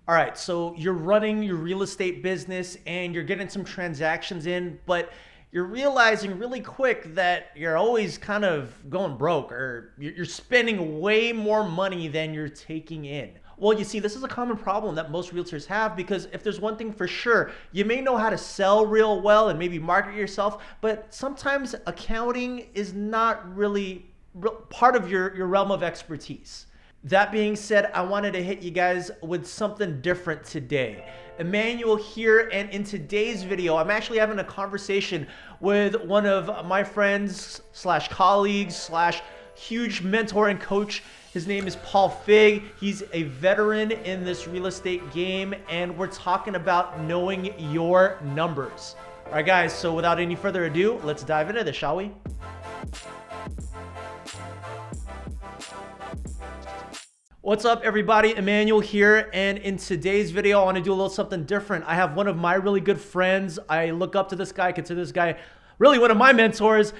All right, so you're running your real estate business and you're getting some transactions in, but you're realizing really quick that you're always kind of going broke or you're spending way more money than you're taking in. Well, you see, this is a common problem that most realtors have because if there's one thing for sure, you may know how to sell real well and maybe market yourself, but sometimes accounting is not really part of your realm of expertise. That being said, I wanted to hit you guys with something different today. Emmanuel here, and in today's video, I'm actually having a conversation with one of my friends slash colleagues slash huge mentor and coach. His name is Paul Fig. He's a veteran in this real estate game, and we're talking about knowing your numbers. All right, guys, so without any further ado, let's dive into this, shall we? What's up, everybody? Emmanuel here, and in today's video I want to do a little something different. I have one of my really good friends. I look up to this guy, consider this guy really one of my mentors,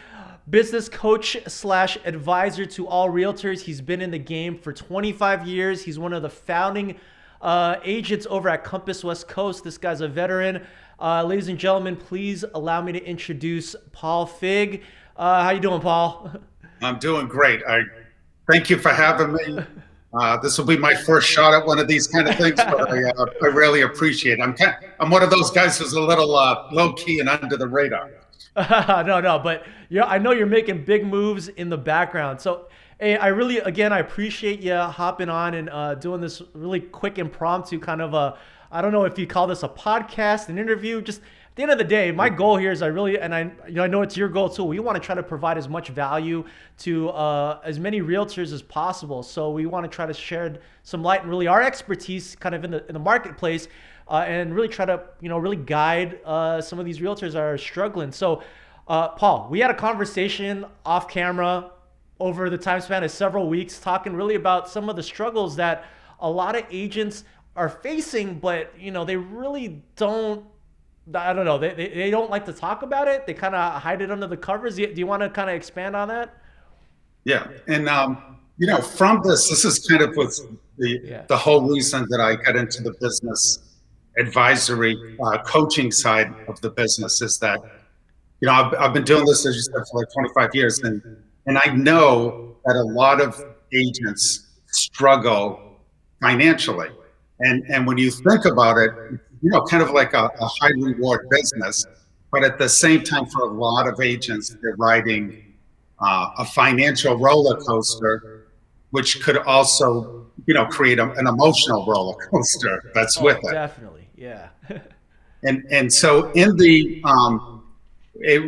business coach slash advisor to all realtors. He's been in the game for 25 years. He's one of the founding agents over at Compass West Coast. This guy's a veteran. Ladies and gentlemen, please allow me to introduce Paul Fig. How you doing, Paul? I'm doing great. Thank you for having me. This will be my first shot at one of these kind of things, but I really appreciate it. I'm one of those guys who's a little low key and under the radar. No, but I know you're making big moves in the background. So, hey, I appreciate you hopping on and doing this really quick impromptu kind of I don't know if you call this a podcast, an interview, just at the end of the day, my goal here is I know it's your goal too. We want to try to provide as much value to as many realtors as possible. So we want to try to shed some light and really our expertise kind of in the marketplace and really try to, really guide some of these realtors that are struggling. So Paul, we had a conversation off camera over the time span of several weeks talking really about some of the struggles that a lot of agents are facing, but they really don't. I don't know. They don't like to talk about it. They kind of hide it under the covers. Do you want to kind of expand on that? Yeah, and from this is kind of what's the whole reason that I got into the business advisory coaching side of the business is that I've been doing this, as you said, for like 25 years, and I know that a lot of agents struggle financially, and when you think about it, kind of like a high reward business, but at the same time, for a lot of agents, they're riding a financial roller coaster, which could also, create an emotional roller coaster that's with it. Definitely, yeah. and so in the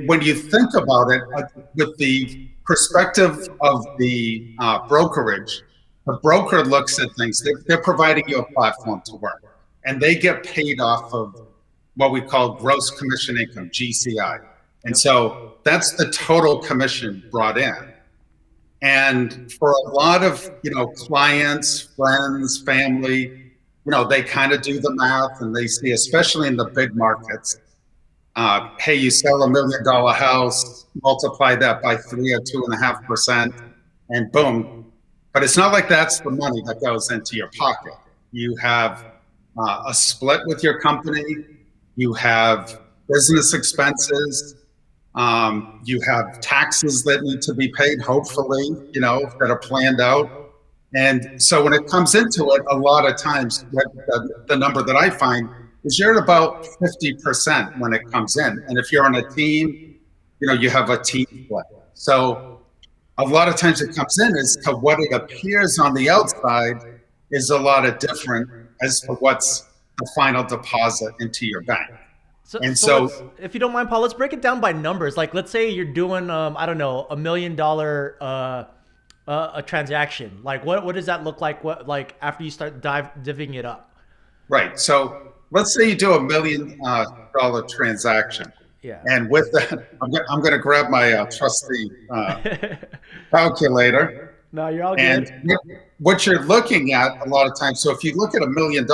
when you think about it, with the perspective of the brokerage, the broker looks at things. They're providing you a platform to work, and they get paid off of what we call gross commission income, GCI. And so that's the total commission brought in. And for a lot of, clients, friends, family, they kind of do the math and they see, especially in the big markets, hey, you sell $1 million house, multiply that by 3 or 2.5%, and boom. But it's not like that's the money that goes into your pocket. You have a split with your company, you have business expenses, you have taxes that need to be paid, hopefully, that are planned out. And so when it comes into it, a lot of times the number that I find is you're at about 50% when it comes in. And if you're on a team, you have a team split. So a lot of times it comes in as to what it appears on the outside is a lot of different as to what's the final deposit into your bank. So if you don't mind, Paul, let's break it down by numbers. Like, let's say you're doing, I don't know, $1 million a transaction. Like, what does that look like? What, like, after you start divvying it up? Right. So let's say you do $1 million transaction. Yeah. And with that, I'm going to grab my trusty calculator. No, you're all good. And what you're looking at a lot of times, so if you look at $1 million,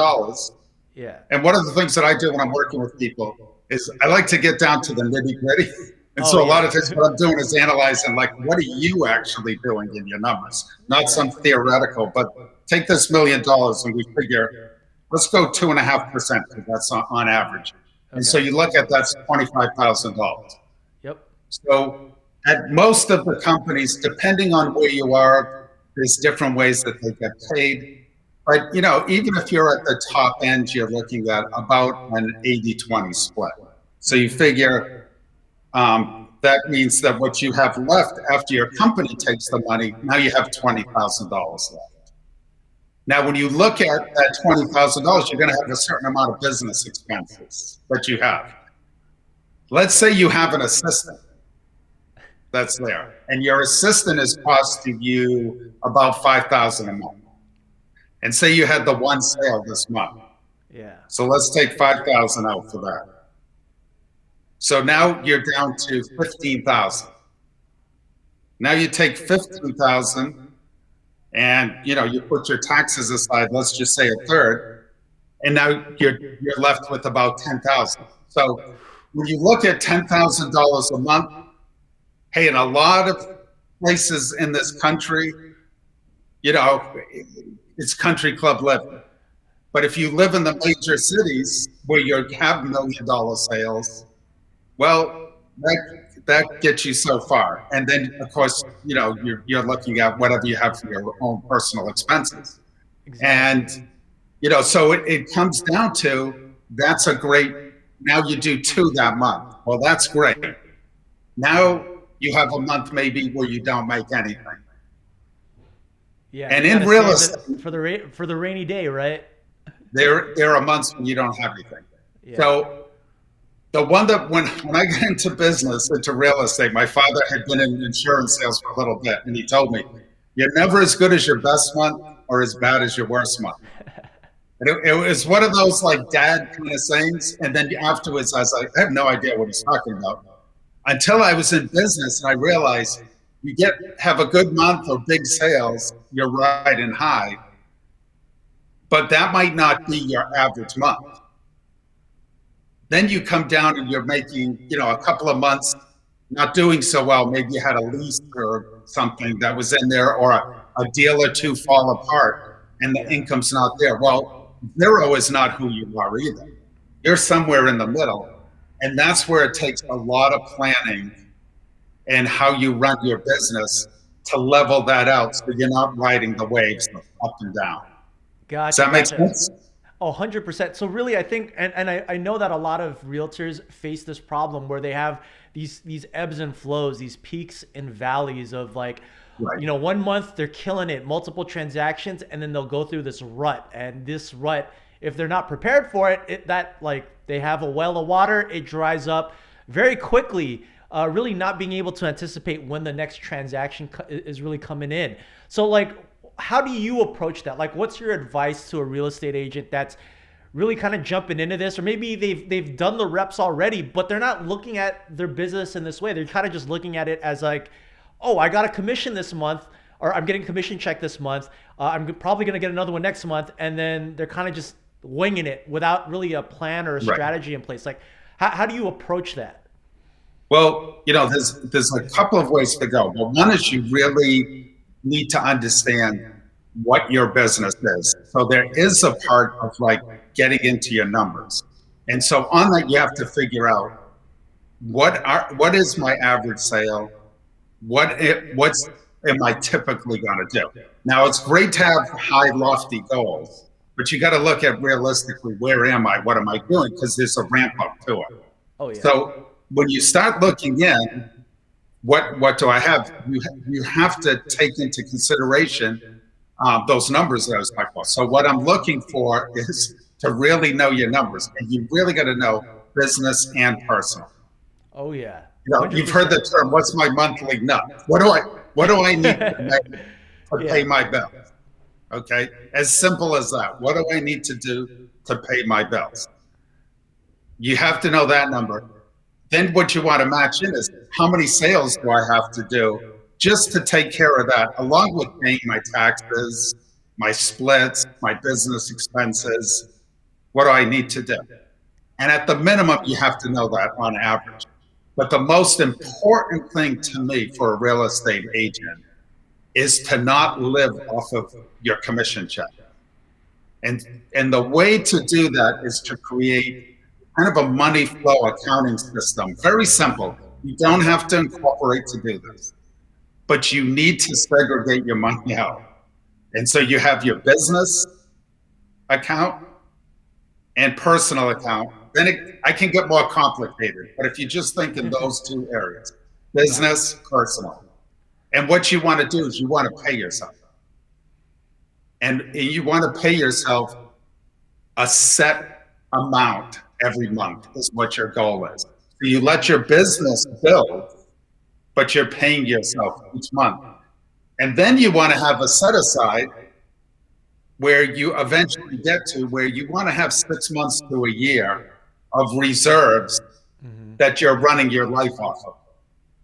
yeah. And one of the things that I do when I'm working with people is I like to get down to the nitty gritty. And so a lot of times what I'm doing is analyzing, like, what are you actually doing in your numbers? Not some theoretical, but take this $1 million and we figure, let's go 2.5%, because that's on average. And so Okay. you look at that's $25,000. Yep. So at most of the companies, depending on where you are, there's different ways that they get paid. But even if you're at the top end, you're looking at about an 80-20 split. So you figure that means that what you have left after your company takes the money, now you have $20,000 left. Now, when you look at that $20,000, you're going to have a certain amount of business expenses that you have. Let's say you have an assistant that's there, and your assistant is costing you about $5,000 a month. And say you had the one sale this month. Yeah. So let's take 5,000 out for that. So now you're down to 15,000. Now you take 15,000 and you put your taxes aside, let's just say a third, and now you're left with about 10,000. So when you look at $10,000 a month, hey, in a lot of places in this country, it's country club living. But if you live in the major cities where you have $1 million sales, well, that gets you so far. And then, of course, you're looking at whatever you have for your own personal expenses. Exactly. And, so it comes down to, that's a great, now you do 2 that month. Well, that's great. Now you have a month maybe where you don't make anything. Yeah. And in real estate, for the rainy day, right? there are months when you don't have anything. Yeah. So the one that when I got into business, into real estate, my father had been in insurance sales for a little bit, and he told me, you're never as good as your best month or as bad as your worst month. And it was one of those like dad kind of sayings. And then afterwards, I was like, I have no idea what he's talking about. Until I was in business and I realized you have a good month or big sales, you're riding high, but that might not be your average month. Then you come down and you're making, a couple of months not doing so well. Maybe you had a lease or something that was in there, or a deal or two fall apart and the income's not there. Well, 0 is not who you are either. You're somewhere in the middle. And that's where it takes a lot of planning and how you run your business to level that out so you're not riding the waves up and down. Gotcha. Does that make sense? Oh, 100%. So really, I think, and I know that a lot of realtors face this problem where they have these ebbs and flows, these peaks and valleys of like, Right. 1 month they're killing it, multiple transactions, and then they'll go through this rut. And this rut, if they're not prepared for it, they have a well of water, it dries up very quickly, really not being able to anticipate when the next transaction is really coming in. So like, how do you approach that? Like, what's your advice to a real estate agent that's really kind of jumping into this, or maybe they've done the reps already, but they're not looking at their business in this way. They're kind of just looking at it as like, oh, I got a commission this month, or I'm getting a commission check this month. I'm probably going to get another one next month. And then they're kind of just winging it without really a plan or a strategy in place. Like, how do you approach that? Well, there's a couple of ways to go. But one is you really need to understand what your business is. So there is a part of like getting into your numbers. And so on that, you have to figure out what is my average sale? What's am I typically going to do? Now, it's great to have high, lofty goals, but you got to look at realistically, where am I? What am I doing? Because there's a ramp up to it. Oh, yeah. So when you start looking in, what do I have? You have to take into consideration those numbers that I was talking about. So what I'm looking for is to really know your numbers, and you really got to know business and personal. Oh, yeah. You've heard the term, what's my monthly nut? What do I need to pay my bills? Okay, as simple as that. What do I need to do to pay my bills? You have to know that number. Then what you want to match in is, how many sales do I have to do just to take care of that, along with paying my taxes, my splits, my business expenses. What do I need to do? And at the minimum, you have to know that on average. But the most important thing to me for a real estate agent is to not live off of your commission check. And the way to do that is to create kind of a money flow accounting system. Very simple. You don't have to incorporate to do this, but you need to segregate your money out. And so you have your business account and personal account. Then I can get more complicated. But if you just think in those two areas, business, personal. And what you want to do is you want to pay yourself. And you want to pay yourself a set amount every month is what your goal is. So you let your business build, but you're paying yourself each month. And then you want to have a set aside where you eventually get to where you want to have 6 months to a year of reserves that you're running your life off of.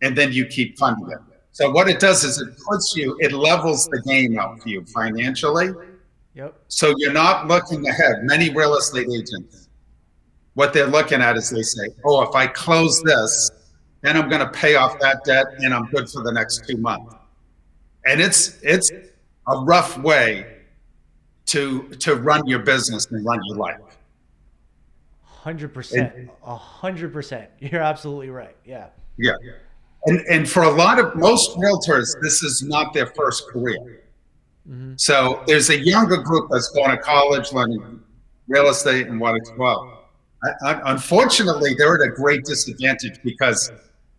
And then you keep funding it. So what it does is it levels the game out for you financially. Yep. So you're not looking ahead. Many real estate agents, what they're looking at is they say, oh, if I close this, then I'm going to pay off that debt and I'm good for the next 2 months. And it's a rough way to run your business and run your life. 100%. 100%. You're absolutely right. Yeah. Yeah. And for most realtors, this is not their first career. So there's a younger group that's going to college, learning real estate and what it's about. Unfortunately, they're at a great disadvantage because,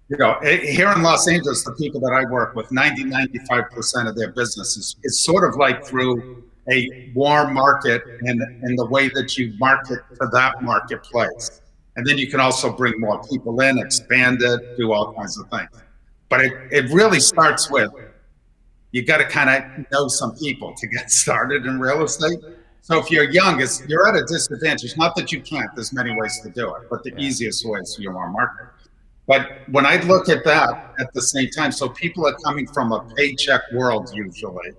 here in Los Angeles, the people that I work with, 95% of their business is sort of like through a warm market and the way that you market to that marketplace. And then you can also bring more people in, expand it, do all kinds of things. But it really starts with, you got to kind of know some people to get started in real estate. So if you're young, you're at a disadvantage. Not that you can't, there's many ways to do it, but the easiest way is through your own market. But when I look at that at the same time, so people are coming from a paycheck world usually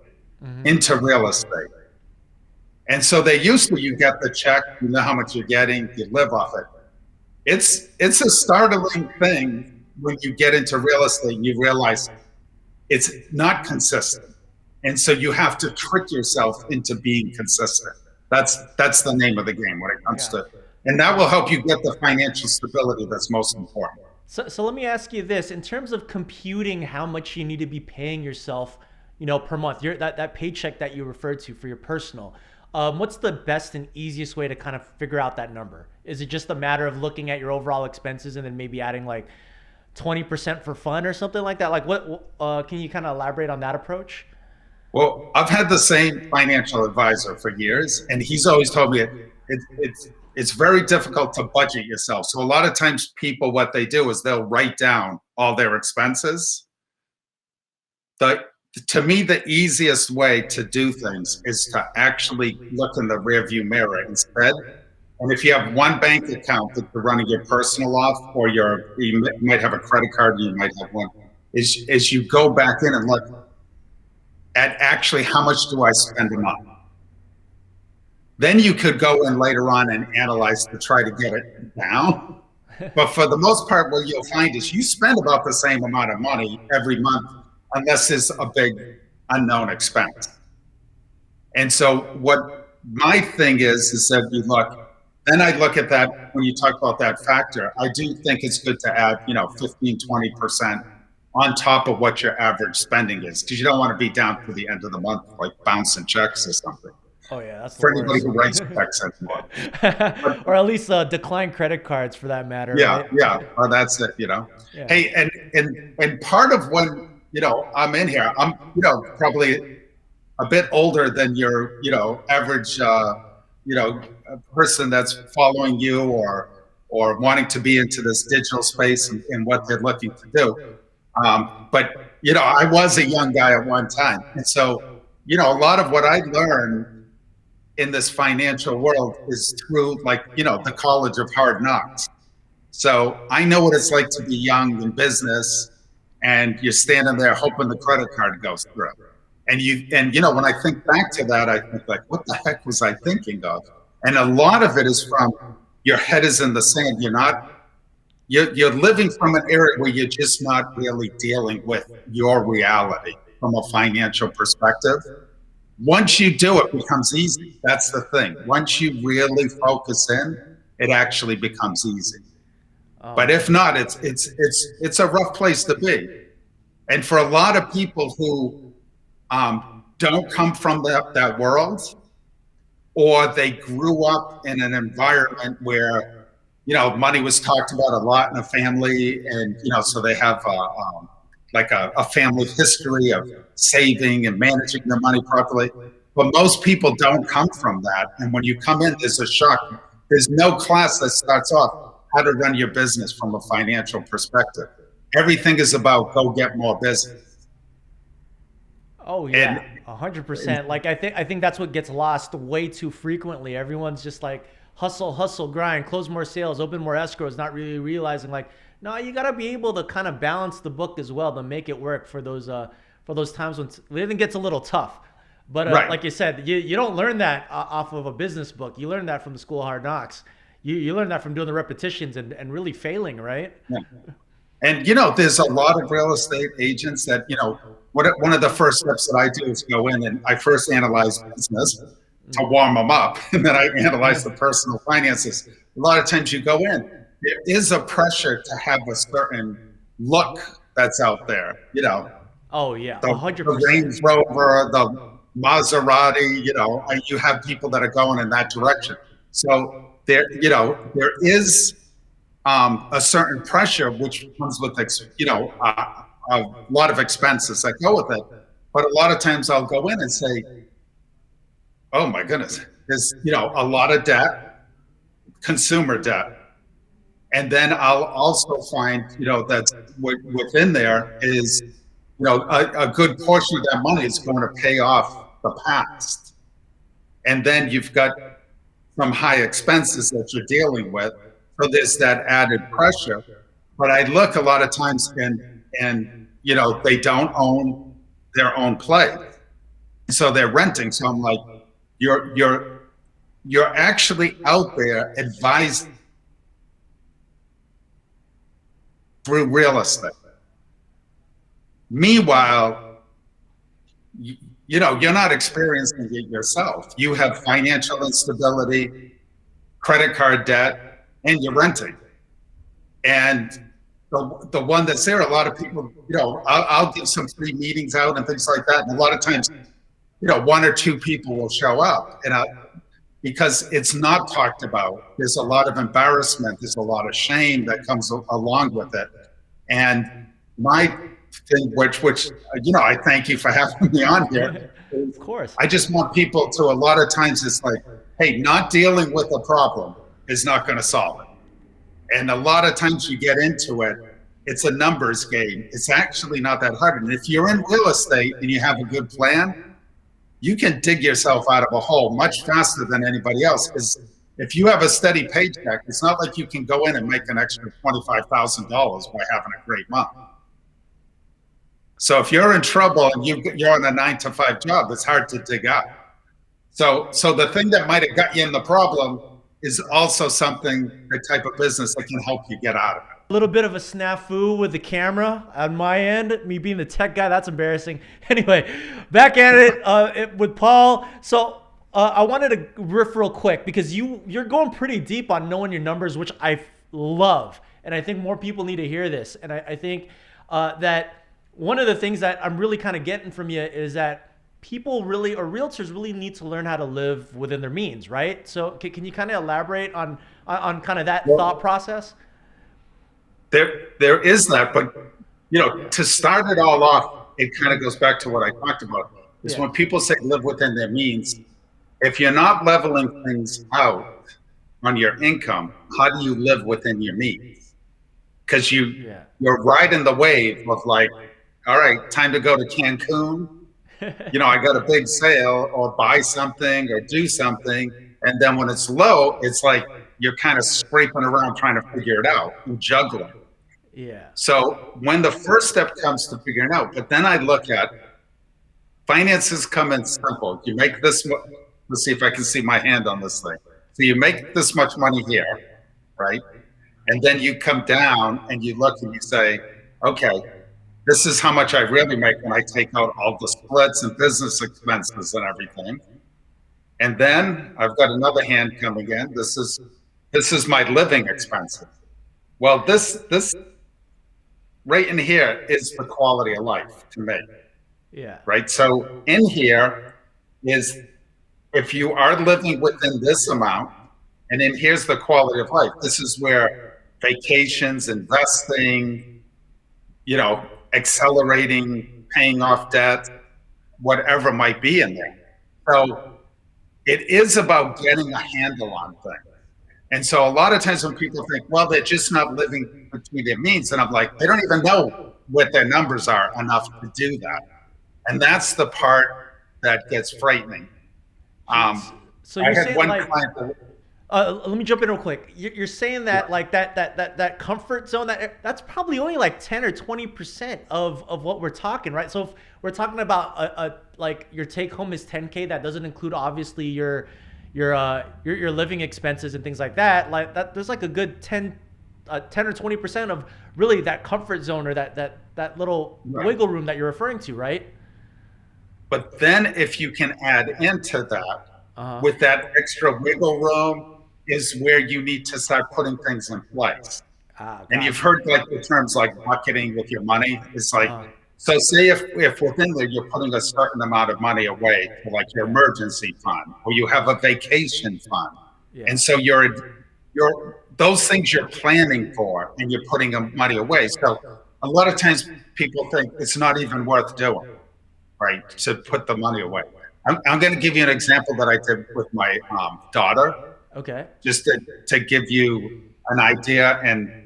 into real estate. And so they used to, you get the check, you know how much you're getting, you live off it. It's a startling thing when you get into real estate and you realize it's not consistent. And so you have to trick yourself into being consistent. That's the name of the game when it comes to, and that will help you get the financial stability that's most important. So let me ask you this, in terms of computing how much you need to be paying yourself, per month, that paycheck that you referred to for your personal, what's the best and easiest way to kind of figure out that number? Is it just a matter of looking at your overall expenses and then maybe adding like 20% for fun or something like that? Like what, can you kind of elaborate on that approach? Well, I've had the same financial advisor for years, and he's always told me it's very difficult to budget yourself. So a lot of times people, what they do is they'll write down all their expenses. To me, the easiest way to do things is to actually look in the rearview mirror instead. And if you have one bank account that you're running your personal off, or you might have a credit card, you might have one, is you go back in and look at actually how much do I spend a month. Then you could go in later on and analyze to try to get it down. But for the most part, what you'll find is you spend about the same amount of money every month, unless it's a big unknown expense. And so what my thing is that you look, then I look at that, when you talk about that factor, I do think it's good to add, 15, 20% on top of what your average spending is, because you don't want to be down to the end of the month, like bouncing checks or something. Oh yeah, that's for anybody who writes checks anymore. Or at least decline credit cards for that matter. Yeah, right? yeah. Well, that's it. Yeah. Hey, and part of when I'm in here, I'm probably a bit older than your average person that's following you or wanting to be into this digital space and what they're looking to do. But I was a young guy at one time, and so a lot of what I learned in this financial world is through the college of hard knocks. So I know what it's like to be young in business, and you're standing there hoping the credit card goes through. And when I think back to that, I think like, what the heck was I thinking of? And a lot of it is from your head is in the sand. You're living from an area where you're just not really dealing with your reality from a financial perspective. Once you do, it becomes easy. That's the thing. Once you really focus in, it actually becomes easy. Oh But if man. not, it's a rough place to be. And for a lot of people who don't come from that world, or they grew up in an environment where money was talked about a lot in a family, and so they have like a family history of saving and managing their money properly. But most people don't come from that, and when you come in, there's a shock. There's no class that starts off how to run your business from a financial perspective. Everything is about go get more business. Oh And yeah, 100%. Like I think that's what gets lost way too frequently. Everyone's just like hustle, hustle, grind, close more sales, open more escrows, not really realizing like, no, you got to be able to kind of balance the book as well to make it work for those times when it gets a little tough. But right. like you said, you don't learn that off of a business book. You learn that from the school of hard knocks. You learn that from doing the repetitions and really failing, right? Yeah. And there's a lot of real estate agents that one of the first steps that I do is go in and I first analyze business to warm them up, and then I analyze the personal finances. A lot of times you go in, there is a pressure to have a certain look that's out there. Oh yeah, The 100%. Range Rover, the Maserati. You have people that are going in that direction. So there is a certain pressure which comes with a lot of expenses that go with it. But a lot of times I'll go in and say, "Oh my goodness, there's a lot of debt, consumer debt," and then I'll also find that within there is a good portion of that money is going to pay off the past, and then you've got some high expenses that you're dealing with. So there's that added pressure. But I look a lot of times and they don't own their own place. So they're renting. So I'm like, you're actually out there advising through real estate. Meanwhile, you're not experiencing it yourself. You have financial instability, credit card debt, and you're renting. And the one that's there, a lot of people, I'll give some free meetings out and things like that. And a lot of times, one or two people will show up, and because it's not talked about. There's a lot of embarrassment. There's a lot of shame that comes along with it. And my thing, which I thank you for having me on here. Of course. I just want people to, a lot of times it's like, hey, not dealing with a problem is not going to solve it. And a lot of times you get into it, it's a numbers game. It's actually not that hard. And if you're in real estate and you have a good plan, you can dig yourself out of a hole much faster than anybody else. Because if you have a steady paycheck, it's not like you can go in and make an extra $25,000 by having a great month. So if you're in trouble and you're on a 9-to-5 job, it's hard to dig out. So the thing that might have got you in the problem is also something, the type of business that can help you get out of it. A little bit of a snafu with the camera on my end. Me being the tech guy, that's embarrassing. Anyway, back at it with Paul. So I wanted to riff real quick because you're going pretty deep on knowing your numbers, which I love. And I think more people need to hear this. And I think that one of the things that I'm really kind of getting from you is that people really, or realtors really need to learn how to live within their means, right? So can you kind of elaborate on kind of that thought process? There is that, but to start it all off, it kind of goes back to what I talked about. Is when people say live within their means, if you're not leveling things out on your income, how do you live within your means? Because you're riding the wave of like, all right, time to go to Cancun. I got a big sale, or buy something or do something. And then when it's low, it's like you're kind of scraping around trying to figure it out and juggling. Yeah. So when the first step comes to figuring out, but then I look at finances come in simple. You make this, let's see if I can see my hand on this thing. So you make this much money here, right? And then you come down and you look and you say, okay, this is how much I really make when I take out all the splits and business expenses and everything. And then I've got another hand coming in. This is my living expenses. Well, this right in here is the quality of life to me, Yeah. right? So in here is if you are living within this amount, and then here's the quality of life. This is where vacations, investing, accelerating, paying off debt, whatever might be in there. So it is about getting a handle on things. And so a lot of times when people think, well, they're just not living between their means, and I'm like, they don't even know what their numbers are enough to do that. And that's the part that gets frightening. So you're I had saying one like, client that, let me jump in real quick. You're saying that like that comfort zone, that's probably only like 10 or 20% of what we're talking, right? So if we're talking about like your take home is 10K, that doesn't include obviously your living expenses and things like that. Like that, there's like a good 10 or 20% of really that comfort zone or that little wiggle room that you're referring to, right? but then if you can add into that, with that extra wiggle room is where you need to start putting things in place. And you've heard like the terms like bucketing with your money. It's like, so say if within there you're putting a certain amount of money away for like your emergency fund, or you have a vacation fund. And so you're those things you're planning for and you're putting money away. So a lot of times people think it's not even worth doing, right? To put the money away. I'm going to give you an example that I did with my daughter. Okay. Just to give you an idea. And,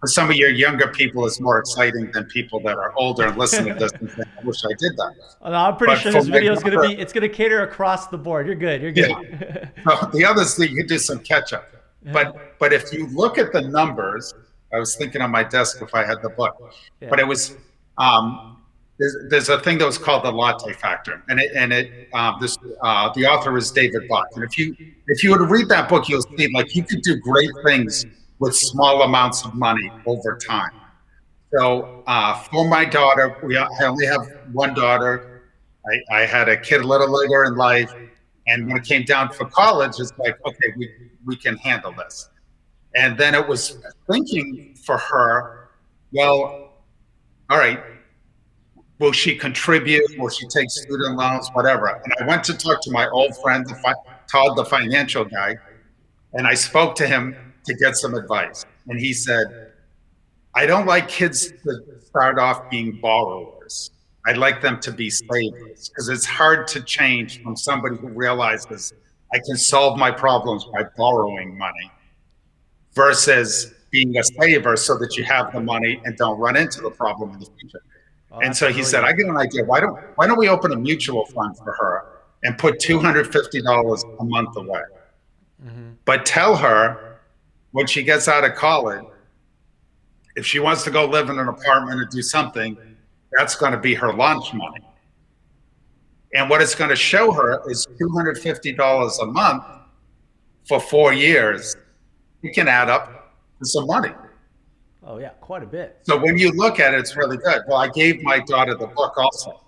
for some of your younger people, it's more exciting than people that are older and listen to this and think, I wish I did that. Well, I'm pretty sure this video is going to it's going to cater across the board. You're good. You're good. Yeah. So the others, you can do some catch up. But if you look at the numbers, I was thinking on my desk if I had the book, but it was, there's a thing that was called the latte factor, and the author is David Bach. And if you were to read that book, you'll see like you could do great things with small amounts of money over time. So for my daughter, I only have one daughter. I had a kid a little later in life, and when it came down for college, it's like, okay, we can handle this. And then it was thinking for her, well, all right, will she contribute? Will she take student loans? Whatever. And I went to talk to my old friend, Todd, the financial guy, and I spoke to him to get some advice. And he said, I don't like kids to start off being borrowers. I'd like them to be savers, because it's hard to change from somebody who realizes I can solve my problems by borrowing money versus being a saver so that you have the money and don't run into the problem in the future. And so he said, I get an idea. Why don't we open a mutual fund for her and put $250 a month away? But tell her when she gets out of college, if she wants to go live in an apartment or do something, that's going to be her lunch money. And what it's going to show her is $250 a month for 4 years. It can add up to some money. Oh yeah, quite a bit. So when you look at it, it's really good. Well, I gave my daughter the book also.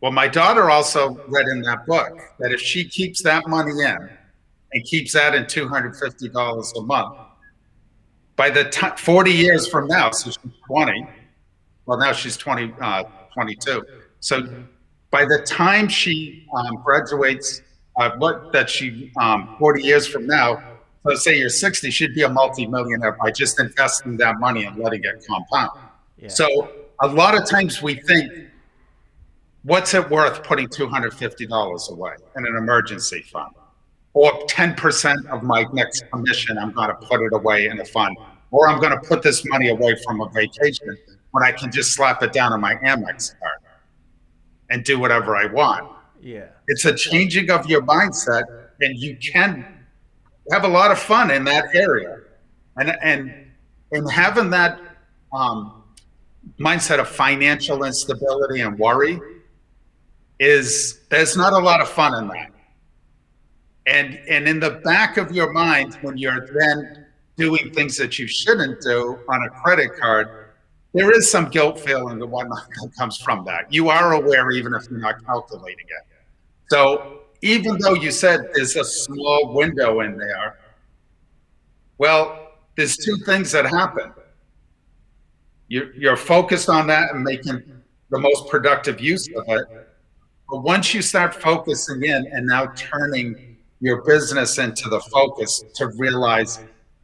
Well, my daughter also read in that book that if she keeps that money in and keeps that in $250 a month, by the 40 years from now, so she's 20, well, now she's 22. So by the time she graduates, 40 years from now, so say you're 60, she'd be a multi-millionaire by just investing that money and letting it compound. So a lot of times we think, what's it worth putting $250 away in an emergency fund? Or 10% of my next commission, I'm going to put it away in a fund. Or I'm going to put this money away from a vacation when I can just slap it down on my Amex card and do whatever I want. It's a changing of your mindset, and you can have a lot of fun in that area. And having that mindset of financial instability and worry there's not a lot of fun in that. And in the back of your mind, when you're then doing things that you shouldn't do on a credit card, there is some guilt feeling and whatnot that comes from that. You are aware, even if you're not calculating it. So even though you said there's a small window in there, well, there's two things that happen. You're focused on that and making the most productive use of it. But once you start focusing in and now turning your business into the focus to realize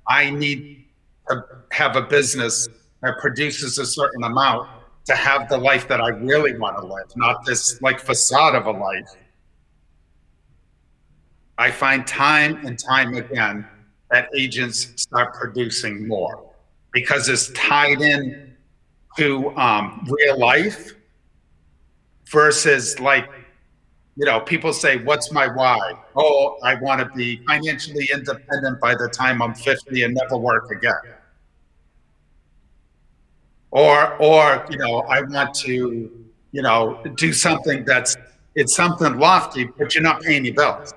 I need to have a business that produces a certain amount to have the life that I really want to live, not this like facade of a life. I find time and time again that agents start producing more because it's tied in to real life versus like, people say, what's my why? Oh, I want to be financially independent by the time I'm 50 and never work again. Or I want to, do something it's something lofty, but you're not paying your bills.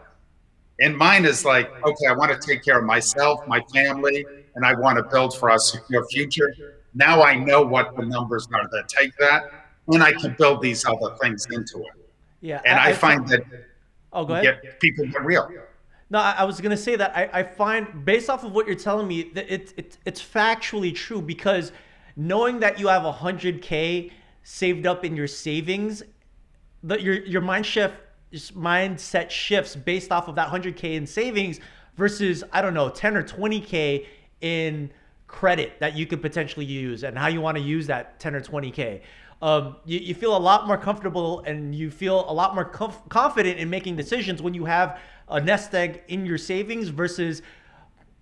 And mine is like, okay, I want to take care of myself, my family, and I want to build for a secure future. Now I know what the numbers are that take that, and I can build these other things into it. Yeah. And I find that go ahead. people get real. No, I was gonna say that I find, based off of what you're telling me, that it's factually true, because knowing that you have 100K saved up in your savings, that your mindset shifts based off of that 100K in savings versus, I don't know, 10 or 20K in credit that you could potentially use, and how you want to use that 10 or 20K. You feel a lot more comfortable, and you feel a lot more confident in making decisions when you have a nest egg in your savings versus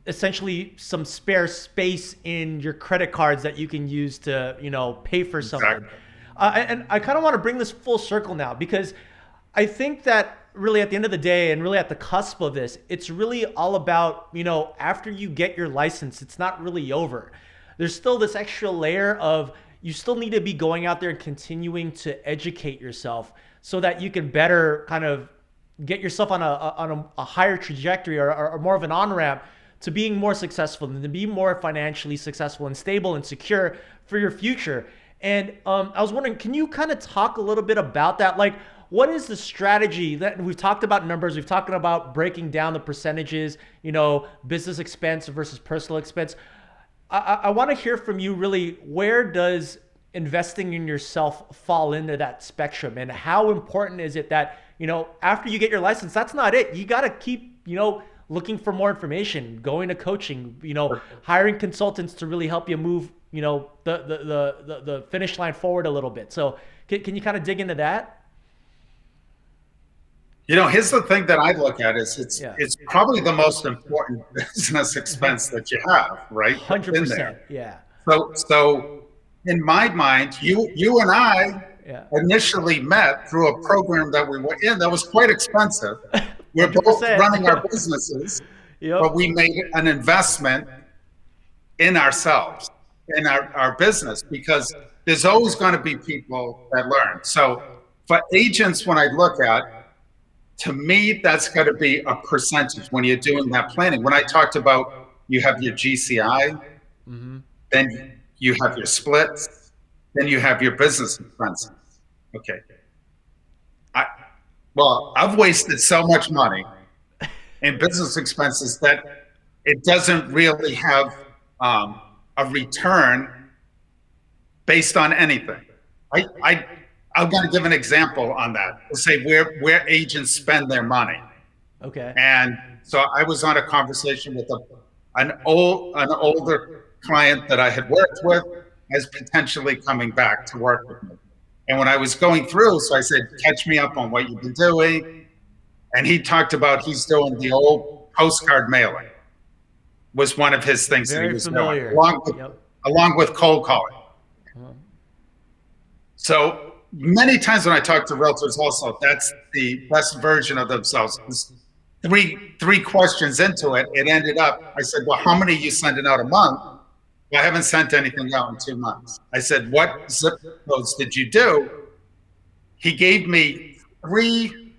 essentially some spare space in your credit cards that you can use to, pay for something. Exactly. And I kind of want to bring this full circle now, because I think that really at the end of the day, and really at the cusp of this, it's really all about, after you get your license, it's not really over. There's still this extra layer of, you still need to be going out there and continuing to educate yourself so that you can better kind of get yourself on a higher trajectory, or more of an on-ramp to being more successful, and to be more financially successful and stable and secure for your future. And I was wondering, can you kind of talk a little bit about that? Like, what is the strategy that we've talked about numbers, we've talked about breaking down the percentages, business expense versus personal expense. I want to hear from you, really, where does investing in yourself fall into that spectrum, and how important is it that, after you get your license, that's not it. You got to keep, looking for more information, going to coaching, hiring consultants to really help you move, the finish line forward a little bit. So can you kind of dig into that? Here's the thing that I look at is it's probably the most important business expense that you have, right? 100%. Yeah. So in my mind, you and I initially met through a program that we were in that was quite expensive. We're both running our businesses, but we made an investment in ourselves, in our business, because there's always going to be people that learn. So for agents, when I look at, to me, that's got to be a percentage when you're doing that planning. When I talked about, you have your GCI, then you have your splits, then you have your business expenses. Okay. I've wasted so much money in business expenses that it doesn't really have a return based on anything. I'm going to give an example on that. Let's say where agents spend their money. Okay. And so I was on a conversation with an older client that I had worked with as potentially coming back to work with me. And when I was going through, so I said, catch me up on what you've been doing. And he talked about he's doing the old postcard mailing, was one of his things that he was familiar. doing, along with cold calling. So many times when I talk to realtors also, that's the best version of themselves. Three questions into it, it ended up, I said, well, how many are you sending out a month? Well, I haven't sent anything out in 2 months. I said, what zip codes did you do? He gave me 3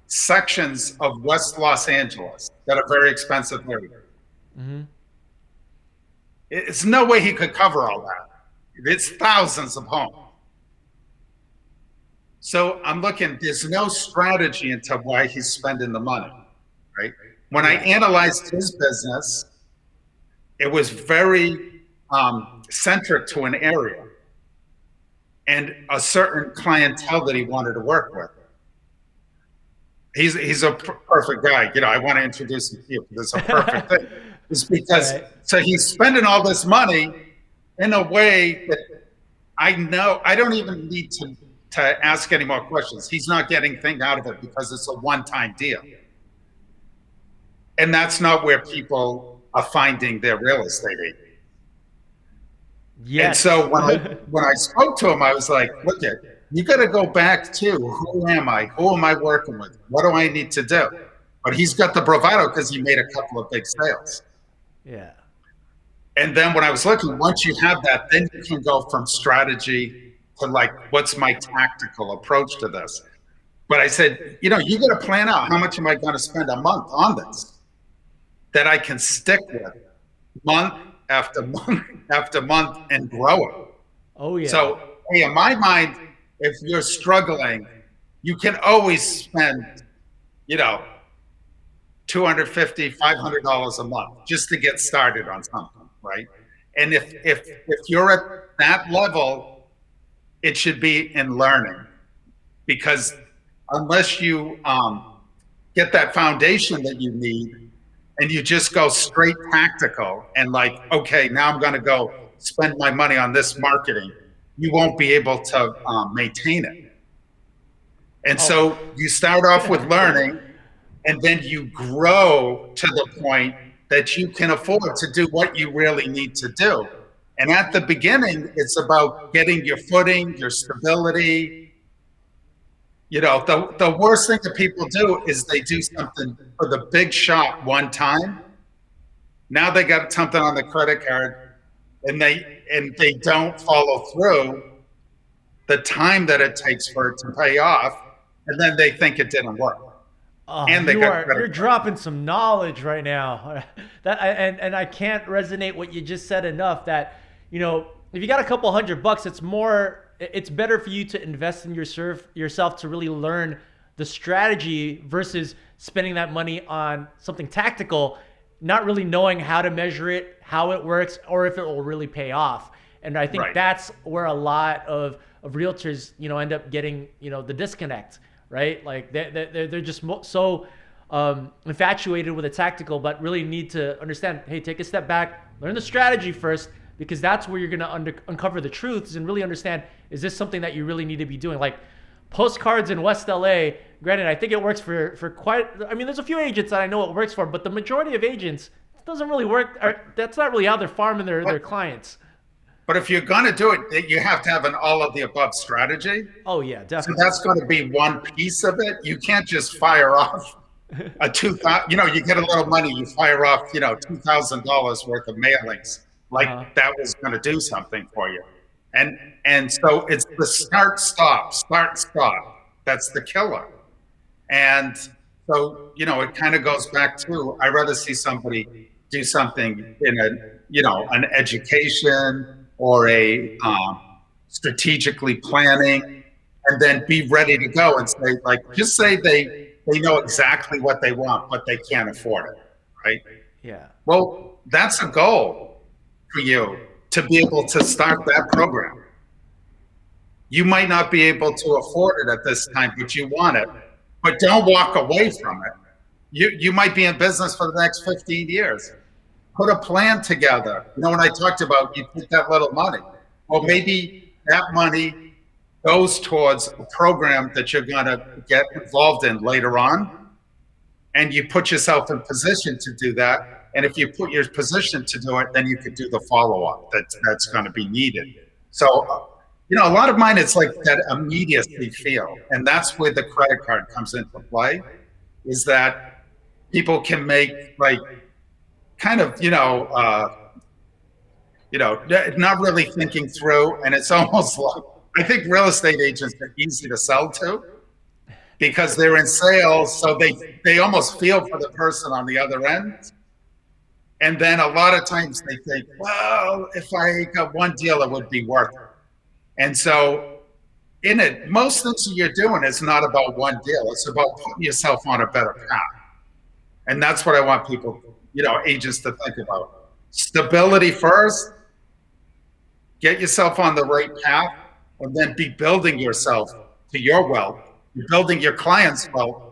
sections of West Los Angeles that are very expensive areas. It's no way he could cover all that. It's thousands of homes. So I'm looking, there's no strategy into why he's spending the money, right? When I analyzed his business, it was very centric to an area and a certain clientele that he wanted to work with. He's a perfect guy. You know, I want to introduce him to you because it's a perfect thing. It's because, so he's spending all this money in a way that I know, I don't even need to ask any more questions. He's not getting thing out of it because it's a one-time deal. And that's not where people are finding their real estate agent. Yes. And so when I spoke to him, I was like, look at, you got to go back to who am I? Who am I working with? What do I need to do? But he's got the bravado because he made a couple of big sales. Yeah. And then when I was looking, once you have that, then you can go from strategy to like, what's my tactical approach to this? But I said, you know, you got to plan out how much am I going to spend a month on this that I can stick with month after month after month and grow it. Oh, yeah. So hey, in my mind, if you're struggling, you can always spend, you know, $250, $500 a month just to get started on something, right? And if you're at that level, it should be in learning, because unless you get that foundation that you need and you just go straight tactical and like, okay, now I'm going to go spend my money on this marketing, you won't be able to maintain it. And so you start off with learning, and then you grow to the point that you can afford to do what you really need to do. And at the beginning, it's about getting your footing, your stability. You know, the worst thing that people do is they do something for the big shot one time. Now they got something on the credit card, and they don't follow through the time that it takes for it to pay off, and then they think it didn't work. And you're dropping some knowledge right now. And I can't resonate what you just said enough. That, you know, if you got a couple $100, it's better for you to invest in yourself to really learn the strategy versus spending that money on something tactical, not really knowing how to measure it, how it works, or if it will really pay off. And I think that's where a lot of realtors, you know, end up getting, you know, the disconnect. Right? Like they're just so infatuated with the tactical, but really need to understand, hey, take a step back, learn the strategy first, because that's where you're going to uncover the truths and really understand, is this something that you really need to be doing? Like postcards in West LA, granted, I think it works for quite, I mean, there's a few agents that I know it works for, but the majority of agents, it doesn't really work. That's not really how they're farming their clients. But if you're going to do it, you have to have an all of the above strategy. Oh, yeah, definitely. So that's going to be one piece of it. You can't just fire off a you know, you get a little money, you fire off, you know, $2,000 worth of mailings. Like that was going to do something for you. And so it's the start, stop. That's the killer. And so, you know, it kind of goes back to, I'd rather see somebody do something in an education, or a strategically planning, and then be ready to go and say, like, just say they know exactly what they want, but they can't afford it, right? Yeah. Well, that's a goal for you to be able to start that program. You might not be able to afford it at this time, but you want it. But don't walk away from it. You might be in business for the next 15 years. Put a plan together. You know, when I talked about you take that little money, well, maybe that money goes towards a program that you're going to get involved in later on, and you put yourself in position to do that. And if you put your position to do it, then you could do the follow-up that's going to be needed. So, you know, a lot of mine, it's like that immediacy feel, and that's where the credit card comes into play. Is that people can make like kind of, not really thinking through. And it's almost like, I think real estate agents are easy to sell to because they're in sales. So they almost feel for the person on the other end. And then a lot of times they think, well, if I got one deal, it would be worth it. And so in it, most things that you're doing is not about one deal. It's about putting yourself on a better path. And that's what I want people, agents to think about. Stability first, get yourself on the right path, and then be building yourself to your wealth. You're building your clients' wealth.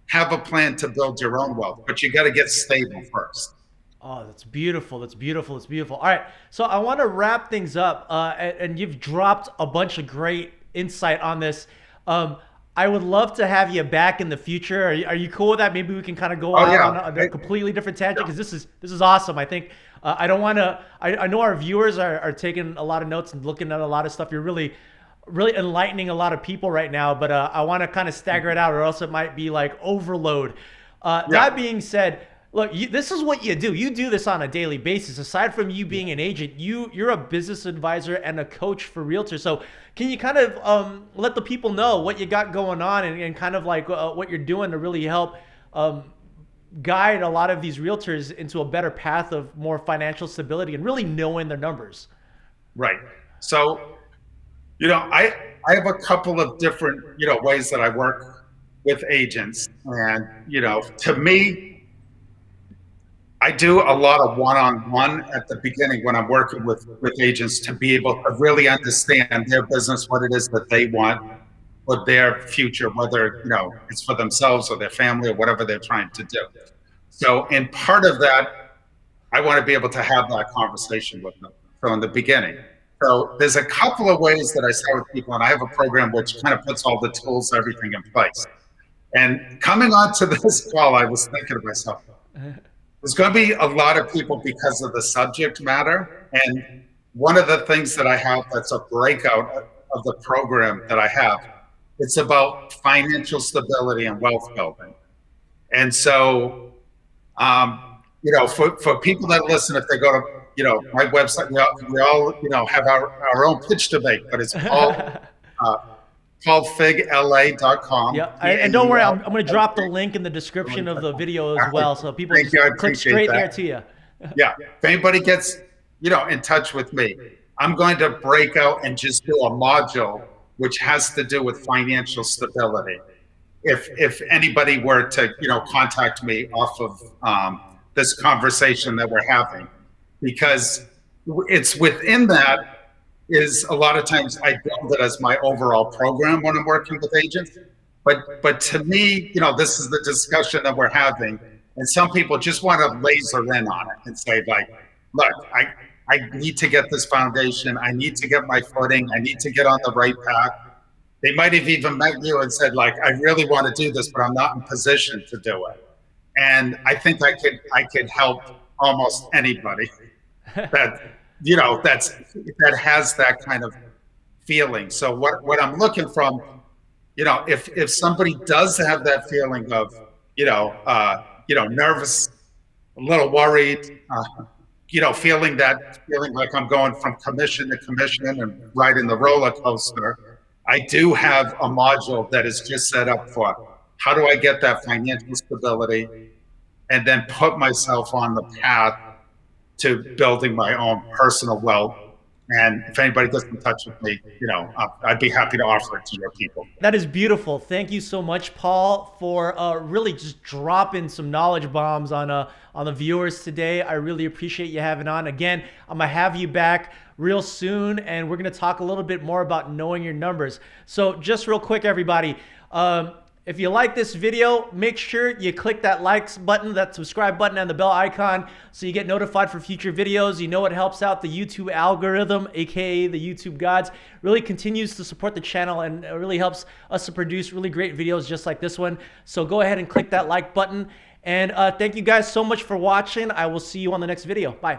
Have a plan to build your own wealth, but you got to get stable first. Oh, that's beautiful. That's beautiful. That's beautiful. All right. So I want to wrap things up, and you've dropped a bunch of great insight on this. I would love to have you back in the future. Are you cool with that? Maybe we can kind of go out on a completely different tangent, because this is awesome. I think I don't want to. I know our viewers are taking a lot of notes and looking at a lot of stuff. You're really enlightening a lot of people right now, but I want to kind of stagger it out, or else it might be like overload. That being said, look, this is what you do. You do this on a daily basis. Aside from you being an agent, you're a business advisor and a coach for realtors. So can you kind of let the people know what you got going on, and kind of like what you're doing to really help guide a lot of these realtors into a better path of more financial stability and really knowing their numbers? Right. So, I have a couple of different, ways that I work with agents. And, to me, I do a lot of one-on-one at the beginning when I'm working with agents, to be able to really understand their business, what it is that they want for their future, whether, it's for themselves or their family or whatever they're trying to do. So in part of that, I want to be able to have that conversation with them from the beginning. So there's a couple of ways that I start with people, and I have a program which kind of puts all the tools, everything in place. And coming on to this call, I was thinking to myself, there's going to be a lot of people because of the subject matter. And one of the things that I have that's a breakout of the program that I have, it's about financial stability and wealth building. And so, for people that listen, if they go to, my website, we all have our own pitch to make, but it's paulfigla.com. Yeah, and don't worry, I'm going to drop the link in the description of the video as well, so people just click straight there to you. Yeah, if anybody gets, in touch with me, I'm going to break out and just do a module which has to do with financial stability. If anybody were to, contact me off of this conversation that we're having, because it's within that is a lot of times I build it as my overall program when I'm working with agents. But to me, this is the discussion that we're having. And some people just want to laser in on it and say, like, look, I need to get this foundation. I need to get my footing. I need to get on the right path. They might have even met you and said, like, I really want to do this, but I'm not in position to do it. And I think I could help almost anybody that that has that kind of feeling. So what I'm looking from, if somebody does have that feeling of nervous, a little worried, feeling like I'm going from commission to commission and riding the roller coaster, I do have a module that is just set up for how do I get that financial stability and then put myself on the path to building my own personal wealth. And if anybody gets in touch with me, I'd be happy to offer it to your people. That is beautiful. Thank you so much, Paul, for really just dropping some knowledge bombs on the viewers today. I really appreciate you having on. Again, I'm gonna have you back real soon, and we're gonna talk a little bit more about knowing your numbers. So just real quick, everybody, if you like this video, make sure you click that likes button, that subscribe button, and the bell icon so you get notified for future videos. It helps out the YouTube algorithm, aka the YouTube gods. Really continues to support the channel, and it really helps us to produce really great videos just like this one. So go ahead and click that like button. And thank you guys so much for watching. I will see you on the next video. Bye.